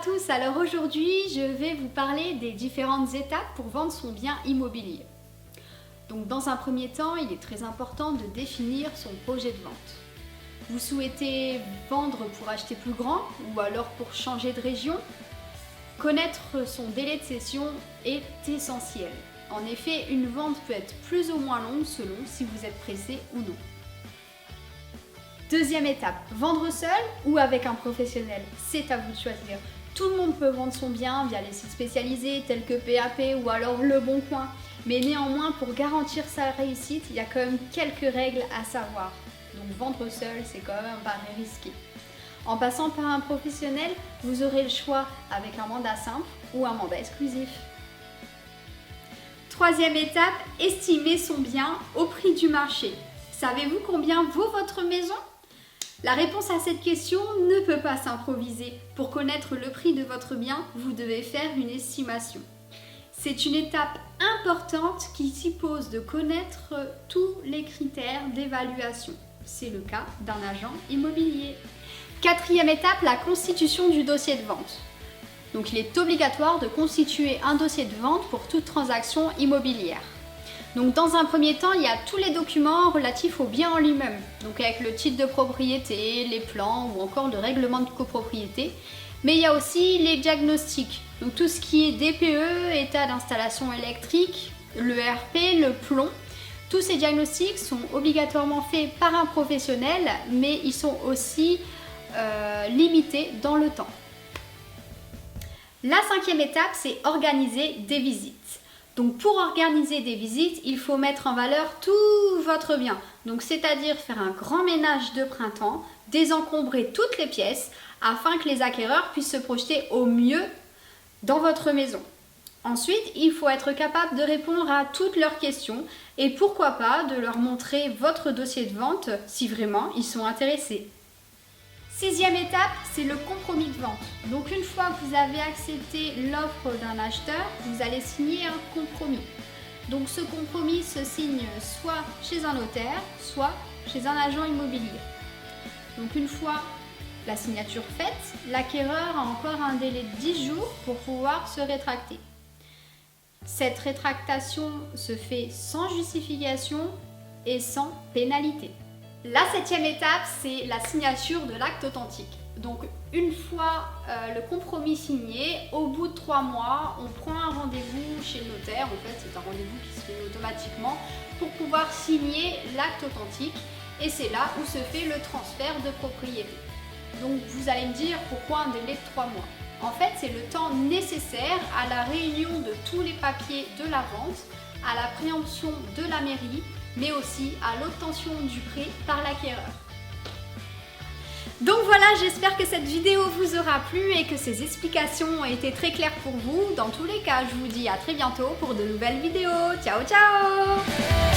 tous, alors aujourd'hui je vais vous parler des différentes étapes pour vendre son bien immobilier. Donc dans un premier temps, il est très important de définir son projet de vente. Vous souhaitez vendre pour acheter plus grand ou alors pour changer de région? Connaître son délai de cession est essentiel. En effet, une vente peut être plus ou moins longue selon si vous êtes pressé ou non. Deuxième étape, vendre seul ou avec un professionnel, c'est à vous de choisir. Tout le monde peut vendre son bien via les sites spécialisés tels que PAP ou alors Le Bon Coin. Mais néanmoins, pour garantir sa réussite, il y a quand même quelques règles à savoir. Donc vendre seul, c'est quand même un pari risqué. En passant par un professionnel, vous aurez le choix avec un mandat simple ou un mandat exclusif. Troisième étape, estimer son bien au prix du marché. Savez-vous combien vaut votre maison ? La réponse à cette question ne peut pas s'improviser. Pour connaître le prix de votre bien, vous devez faire une estimation. C'est une étape importante qui suppose de connaître tous les critères d'évaluation. C'est le cas d'un agent immobilier. Quatrième étape, la constitution du dossier de vente. Donc il est obligatoire de constituer un dossier de vente pour toute transaction immobilière. Donc dans un premier temps, il y a tous les documents relatifs au bien en lui-même, donc avec le titre de propriété, les plans ou encore le règlement de copropriété. Mais il y a aussi les diagnostics, donc tout ce qui est DPE, état d'installation électrique, le RP, le plomb. Tous ces diagnostics sont obligatoirement faits par un professionnel, mais ils sont aussi limités dans le temps. La cinquième étape, c'est organiser des visites. Donc pour organiser des visites, il faut mettre en valeur tout votre bien. Donc c'est-à-dire faire un grand ménage de printemps, désencombrer toutes les pièces afin que les acquéreurs puissent se projeter au mieux dans votre maison. Ensuite, il faut être capable de répondre à toutes leurs questions et pourquoi pas de leur montrer votre dossier de vente si vraiment ils sont intéressés. Sixième étape, c'est le compromis de vente. Donc une fois que vous avez accepté l'offre d'un acheteur, vous allez signer un compromis. Donc ce compromis se signe soit chez un notaire, soit chez un agent immobilier. Donc une fois la signature faite, l'acquéreur a encore un délai de 10 jours pour pouvoir se rétracter. Cette rétractation se fait sans justification et sans pénalité. La septième étape, c'est la signature de l'acte authentique. Donc une fois le compromis signé, au bout de 3 mois, on prend un rendez-vous chez le notaire. En fait, c'est un rendez-vous qui se fait automatiquement pour pouvoir signer l'acte authentique. Et c'est là où se fait le transfert de propriété. Donc vous allez me dire pourquoi un délai de 3 mois. En fait, c'est le temps nécessaire à la réunion de tous les papiers de la vente, à la préemption de la mairie, mais aussi à l'obtention du prêt par l'acquéreur. Donc voilà, j'espère que cette vidéo vous aura plu et que ces explications ont été très claires pour vous. Dans tous les cas, je vous dis à très bientôt pour de nouvelles vidéos. Ciao ciao!